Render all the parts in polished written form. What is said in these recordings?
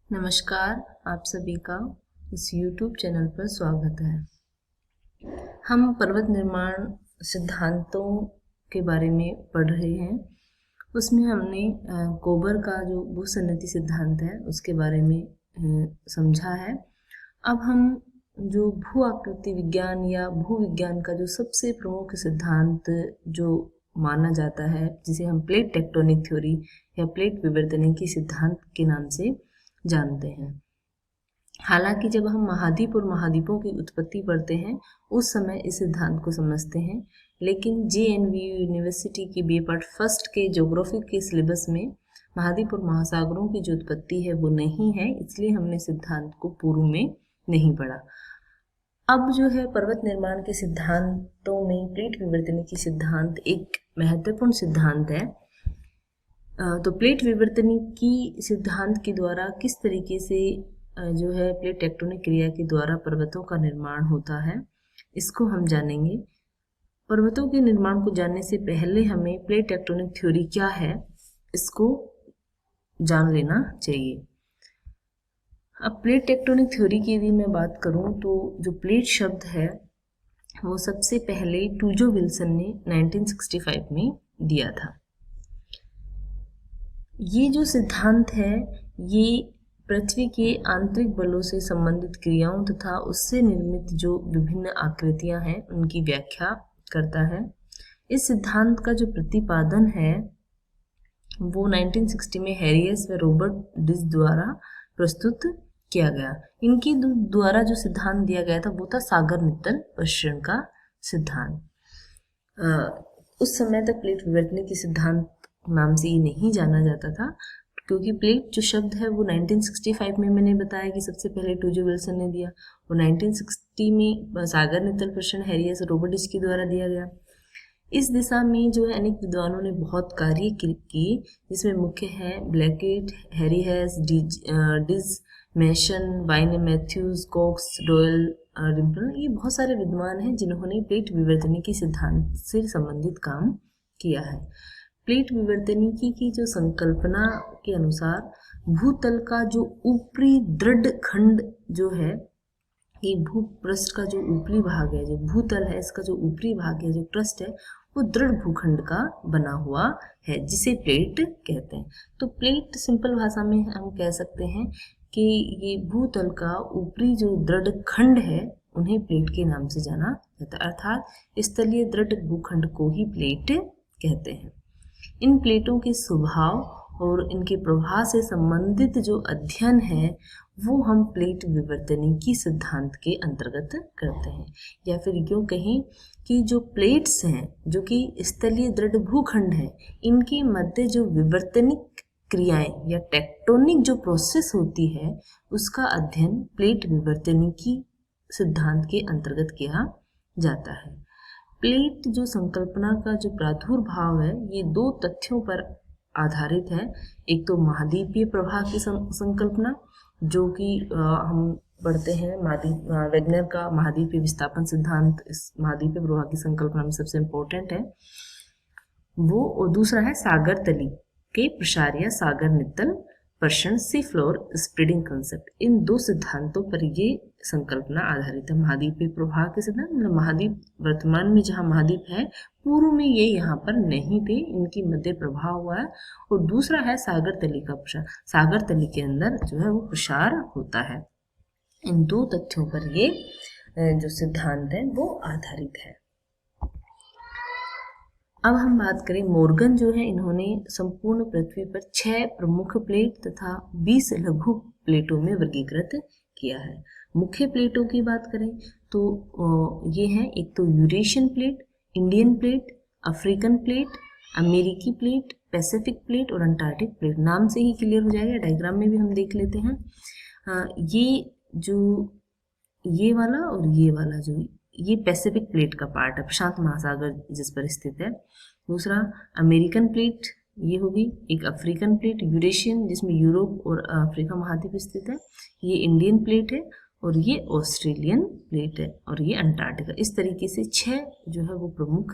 नमस्कार, आप सभी का इस YouTube चैनल पर स्वागत है। हम पर्वत निर्माण सिद्धांतों के बारे में पढ़ रहे हैं। उसमें हमने कोबर का जो भूसन्निधि सिद्धांत है उसके बारे में समझा है। अब हम जो भू आकृति विज्ञान या भू विज्ञान का जो सबसे प्रमुख सिद्धांत जो माना जाता है, जिसे हम प्लेट टेक्टोनिक थ्योरी या प्लेट विवर्तनिकी सिद्धांत के नाम से जानते हैं। हालांकि जब हम महाद्वीप और महाद्वीपों की उत्पत्ति पढ़ते हैं उस समय इस सिद्धांत को समझते हैं, लेकिन JNVU यूनिवर्सिटी की BA पार्ट फर्स्ट के ज्योग्राफी के सिलेबस में महाद्वीप और महासागरों की जो उत्पत्ति है वो नहीं है, इसलिए हमने सिद्धांत को पूर्व में नहीं पढ़ा। अब जो है पर्वत निर्माण के सिद्धांतों में प्लेट विवर्तनिकी सिद्धांत एक महत्वपूर्ण सिद्धांत है। तो प्लेट विवर्तनिकी सिद्धांत के द्वारा किस तरीके से जो है प्लेट टेक्टोनिक क्रिया के द्वारा पर्वतों का निर्माण होता है, इसको हम जानेंगे। पर्वतों के निर्माण को जानने से पहले हमें प्लेट टेक्टोनिक थ्योरी क्या है इसको जान लेना चाहिए। अब प्लेट टेक्टोनिक थ्योरी की यदि मैं बात करूं तो जो प्लेट शब्द है वो सबसे पहले टूजो विल्सन ने 1965 में दिया था। ये जो सिद्धांत है ये पृथ्वी के आंतरिक बलों से संबंधित क्रियाओं तथा उससे निर्मित जो विभिन्न आकृतियां हैं उनकी व्याख्या करता है। इस सिद्धांत का जो प्रतिपादन है वो 1960 में हैरियस व रॉबर्ट डिस द्वारा प्रस्तुत किया गया। इनके द्वारा जो सिद्धांत दिया गया था वो था सागर नित्तल प्रसरण का सिद्धांत। उस समय तक प्लेट विवर्तनिकी सिद्धांत नाम से ये नहीं जाना जाता था, क्योंकि प्लेट जो शब्द है वो 1965 में मैंने बताया कि सबसे पहले टूजो विल्सन ने दिया और 1960 में सागर नित्तल प्रसरण हैरियस और रॉबर्ट डिस के द्वारा दिया गया। इस दिशा में जो है अनेक विद्वानों ने बहुत कार्य किए, जिसमें मुख्य है Blackett, Harry Hess, Dietz, Mason, Vine Matthews, Cox, Doell, डिम्पल, ये बहुत सारे विद्वान हैं जिन्होंने प्लेट विवर्तनिकी सिद्धांत से संबंधित काम किया है। प्लेट विवर्तनिकी की जो संकल्पना के अनुसार भूतल का जो ऊपरी दृढ़ खंड जो है, ये भूपृष्ठ का जो ऊपरी भाग है, जो भूतल है इसका जो ऊपरी भाग है, जो क्रस्ट है, वो दृढ़ भूखंड का बना हुआ है, जिसे प्लेट कहते हैं। तो प्लेट सिंपल भाषा में हम कह सकते हैं कि ये भूतल का ऊपरी जो दृढ़ खंड है उन्हें प्लेट के नाम से जाना जाता है, अर्थात स्थलीय दृढ़ भूखंड को ही प्लेट कहते हैं। इन प्लेटों के स्वभाव और इनके प्रभाव से संबंधित जो अध्ययन है वो हम प्लेट विवर्तनिकी सिद्धांत के अंतर्गत करते हैं, या फिर यूँ कहें कि जो प्लेट्स हैं जो कि स्थलीय दृढ़ भूखंड है, इनके मध्य जो विवर्तनिक क्रियाएं या टेक्टोनिक जो प्रोसेस होती है उसका अध्ययन प्लेट विवर्तनिकी सिद्धांत के अंतर्गत किया जाता है। प्लेट जो संकल्पना का जो प्रादुर्भाव है ये दो तथ्यों पर आधारित है। एक तो महाद्वीपीय प्रवाह की संकल्पना, जो कि हम पढ़ते हैं वेगनर का महाद्वीपीय विस्थापन सिद्धांत, इस महाद्वीपीय प्रवाह की संकल्पना में सबसे इम्पोर्टेंट है वो, और दूसरा है सागर तली के प्रसार या सागर नित्तल प्रसरण, सी फ्लोर स्प्रेडिंग कंसेप्ट। इन दो सिद्धांतों पर ये संकल्पना आधारित है। महाद्वीपीय प्रवाह के सिद्धांत, मतलब महाद्वीप वर्तमान में जहाँ महाद्वीप है पूर्व में ये यहाँ पर नहीं थे, इनकी मध्य प्रभाव हुआ है। और दूसरा है सागर तली का प्रसार, सागर तली के अंदर जो है वो प्रसार होता है। इन दो तथ्यों पर ये जो सिद्धांत है वो आधारित है। अब हम बात करें मोर्गन जो है, इन्होंने संपूर्ण पृथ्वी पर 6 प्रमुख प्लेट तथा 20 लघु प्लेटों में वर्गीकृत किया है। मुख्य प्लेटों की बात करें तो ये है, एक तो Eurasian plate, Indian plate, African plate, अमेरिकी प्लेट, पैसिफिक प्लेट और अंटार्कटिक प्लेट। नाम से ही क्लियर हो जाएगा, डायग्राम में भी हम देख लेते हैं। ये वाला और ये वाला जो ये पैसिफिक प्लेट का पार्ट है, प्रशांत महासागर जिस पर स्थित है। दूसरा अमेरिकन प्लेट ये होगी, एक अफ्रीकन प्लेट यूरेशियन जिसमें यूरोप और अफ्रीका महाद्वीप स्थित है, ये इंडियन प्लेट है और ये ऑस्ट्रेलियन प्लेट है और ये अंटार्कटिका। इस तरीके से 6 जो है वो प्रमुख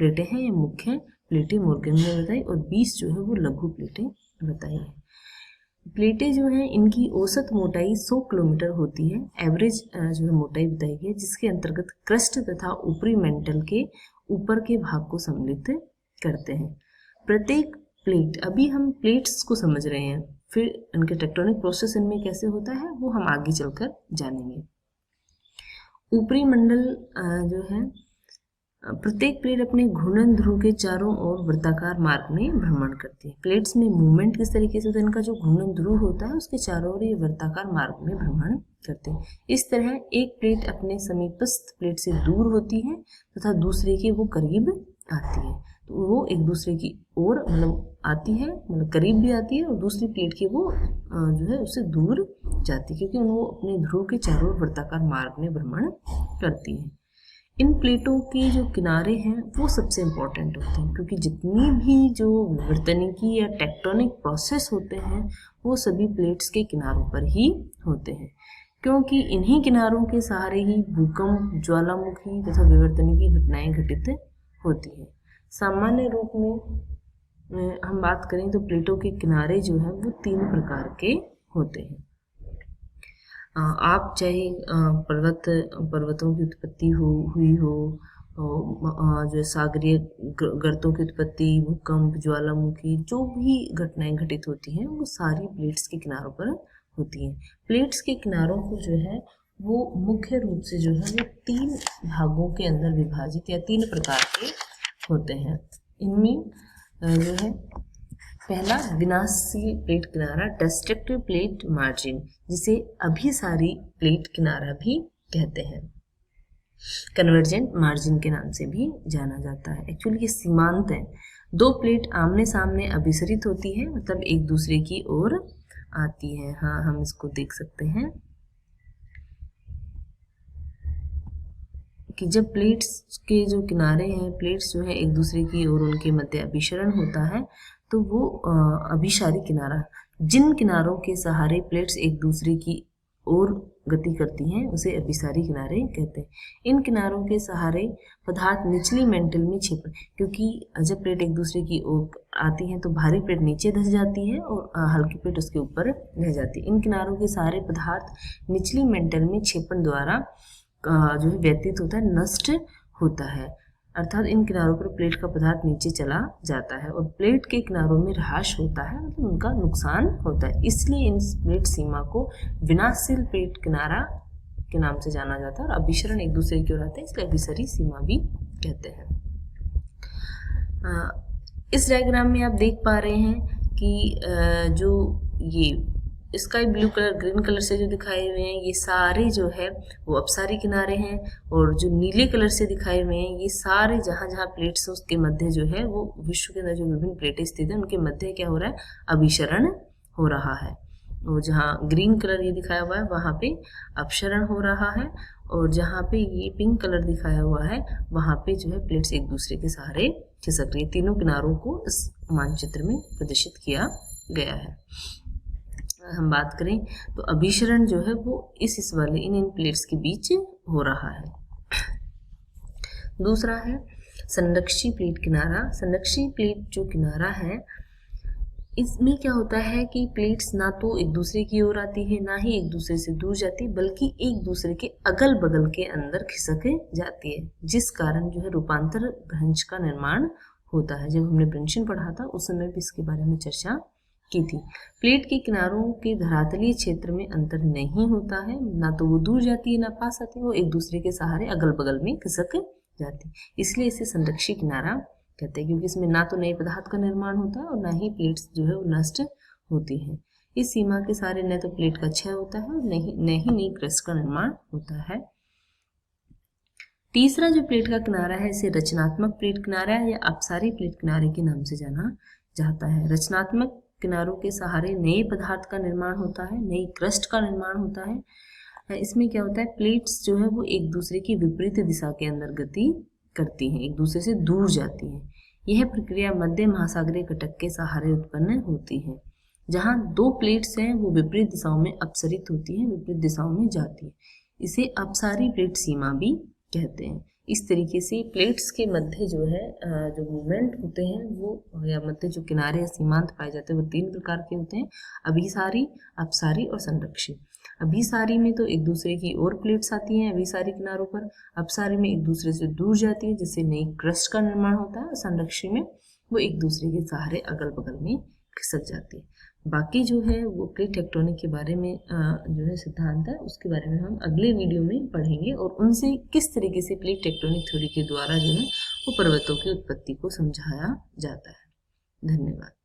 प्लेटें हैं, ये मुख्य प्लेटें मोर्गन ने बताई, और 20 जो है वो लघु प्लेटें बताई है। प्लेटें जो हैं इनकी औसत मोटाई 100 किलोमीटर होती है, एवरेज जो है मोटाई बताई गई है, जिसके अंतर्गत क्रस्ट तथा ऊपरी मेंटल के ऊपर के भाग को सम्मिलित करते हैं। प्रत्येक प्लेट, अभी हम प्लेट्स को समझ रहे हैं, फिर इनके टेक्टोनिक प्रोसेस इनमें कैसे होता है वो हम आगे चलकर जानेंगे। ऊपरी मंडल जो है, प्रत्येक प्लेट अपने घूर्णन ध्रुव के चारों ओर वृत्ताकार मार्ग में भ्रमण करती है। प्लेट्स में मूवमेंट किस तरीके से होता है, इनका जो घूर्णन ध्रुव होता है उसके चारों ओर ये वृत्ताकार मार्ग में भ्रमण करते हैं। इस तरह एक प्लेट अपने समीपस्थ प्लेट से दूर होती है तथा दूसरे के वो करीब आती है, तो वो एक दूसरे की ओर मतलब आती है, मतलब करीब भी आती है, और दूसरी प्लेट की वो जो है उससे दूर जाती है, क्योंकि वो अपने ध्रुव के चारों ओर वृत्ताकार मार्ग में भ्रमण करती है। इन प्लेटों के जो किनारे हैं वो सबसे इम्पोर्टेंट होते हैं, क्योंकि जितनी भी जो विवर्तनिकी या टेक्टोनिक प्रोसेस होते हैं वो सभी प्लेट्स के किनारों पर ही होते हैं, क्योंकि इन्हीं किनारों के सहारे ही भूकंप, ज्वालामुखी तथा विवर्तनिकी घटनाएं घटित होती हैं। सामान्य रूप में हम बात करें तो प्लेटों के किनारे जो है वो 3 प्रकार के होते हैं। आप चाहे पर्वतों की उत्पत्ति हुई हो, जो सागरीय गर्तों की उत्पत्ति, भूकंप, ज्वालामुखी, जो भी घटनाएं घटित होती हैं वो सारी प्लेट्स के किनारों पर होती हैं। प्लेट्स के किनारों को जो है वो मुख्य रूप से जो है वो 3 भागों के अंदर विभाजित या 3 प्रकार के होते हैं। इनमें जो है पहला विनाशशील प्लेट किनारा, डिस्ट्रक्टिव प्लेट मार्जिन, जिसे अभिसारी प्लेट किनारा भी कहते हैं, कन्वर्जेंट मार्जिन के नाम से भी जाना जाता है। एक्चुअली ये सीमांत है, 2 प्लेट आमने सामने अभिसरित होती है, मतलब एक दूसरे की ओर आती है। हाँ, हम इसको देख सकते हैं कि जब प्लेट्स के जो किनारे हैं, प्लेट्स जो है एक दूसरे की ओर उनके मध्य अभिसरण होता है, तो वो अभिसारी किनारा, जिन किनारों के सहारे प्लेट्स एक दूसरे की ओर गति करती हैं उसे अभिसारी किनारे कहते हैं। इन किनारों के सहारे पदार्थ निचली मेंटल में छिप, क्योंकि जब प्लेट एक दूसरे की ओर आती हैं तो भारी प्लेट नीचे धस जाती है और हल्की प्लेट उसके ऊपर रह जाती है। इन किनारों के सहारे पदार्थ निचली मेंटल में क्षेपण द्वारा जो है व्यतीत होता है, नष्ट होता है, अर्थात इन किनारों पर प्लेट का पदार्थ नीचे चला जाता है और प्लेट के किनारों में ह्रास होता है, मतलब उनका नुकसान होता है। इसलिए इन प्लेट सीमा को विनाशशील प्लेट किनारा के नाम से जाना जाता है और अभिसरण एक दूसरे की ओर आते हैं, इसलिए अभिसरी सीमा भी कहते हैं। इस डायग्राम में आप देख पा रहे हैं कि जो ये sky blue colour, green colour से जो दिखाए हुए हैं ये सारे जो है वो अपसारी किनारे हैं, और जो नीले कलर से दिखाए हुए हैं ये सारे जहाँ जहाँ प्लेट्स हैं उसके मध्य जो है वो विश्व के अंदर जो विभिन्न प्लेटें स्थित हैं उनके मध्य क्या हो रहा है, अभिसरण हो रहा है। और जहाँ ग्रीन कलर ये दिखाया हुआ है वहाँ पे अपसरण हो रहा है, और जहाँ पे ये पिंक कलर दिखाया हुआ है वहाँ पे जो है प्लेट्स एक दूसरे के सहारे खिसक रही है। तीनों किनारों को इस मानचित्र में प्रदर्शित किया गया है। हम बात करें तो अभिसरण जो है वो इस वाले इन प्लेट्स के बीच हो रहा है। दूसरा है संरक्षी प्लेट किनारा। संरक्षी प्लेट जो किनारा है इसमें क्या होता है कि प्लेट्स ना तो एक दूसरे की ओर आती है ना ही एक दूसरे से दूर जाती, बल्कि एक दूसरे के अगल बगल के अंदर खिसक जाती है, जिस कारण जो है रूपांतर भ्रंश का निर्माण होता है। जब हमने ब्रंशन पढ़ा था उस समय भी इसके बारे में चर्चा की थी। प्लेट के किनारों के धरातलीय क्षेत्र में अंतर नहीं होता है, ना तो वो दूर जाती है ना पास आती है, वो एक दूसरे के सहारे अगल बगल में खिसक जाती है, इसलिए इसे संरक्षी किनारा कहते हैं, क्योंकि इसमें ना तो नए पदार्थ का निर्माण होता है और ना ही प्लेट्स जो है वो नष्ट होती है। इस सीमा के सहारे न तो प्लेट का क्षय होता है और न ही नई क्रस्ट का निर्माण होता है। तीसरा जो प्लेट का किनारा है इसे रचनात्मक प्लेट किनारा या अपसारी प्लेट किनारे के नाम से जाना जाता है। रचनात्मक किनारों के सहारे नए पदार्थ का निर्माण होता है, नई क्रस्ट का निर्माण होता है। इसमें क्या होता है, प्लेट्स जो है वो एक दूसरे की विपरीत दिशा के अंदर गति करती हैं, एक दूसरे से दूर जाती हैं। यह प्रक्रिया मध्य महासागरीय कटक के सहारे उत्पन्न होती है, जहां 2 प्लेट्स हैं वो विपरीत दिशाओं में अपसरित होती हैं, विपरीत दिशाओं में जाती है। इसे अपसारी प्लेट सीमा भी कहते हैं। इस तरीके से प्लेट्स के मध्य जो है जो मूवमेंट होते हैं वो, या मध्य जो किनारे या सीमांत पाए जाते हैं वो 3 प्रकार के होते हैं: अभिसारी, अपसारी और संरक्षी। अभिसारी में तो एक दूसरे की ओर प्लेट्स आती हैं अभिसारी किनारों पर, अपसारी में एक दूसरे से दूर जाती है जिससे नई क्रस्ट का निर्माण होता है, और संरक्षी में वो एक दूसरे के सहारे अगल बगल में खिसक जाती है। बाकी जो है वो प्लेट टेक्टोनिक के बारे में जो है सिद्धांत है, उसके बारे में हम अगले वीडियो में पढ़ेंगे और उनसे किस तरीके से प्लेट टेक्टोनिक थ्योरी के द्वारा जो है वो पर्वतों की उत्पत्ति को समझाया जाता है। धन्यवाद।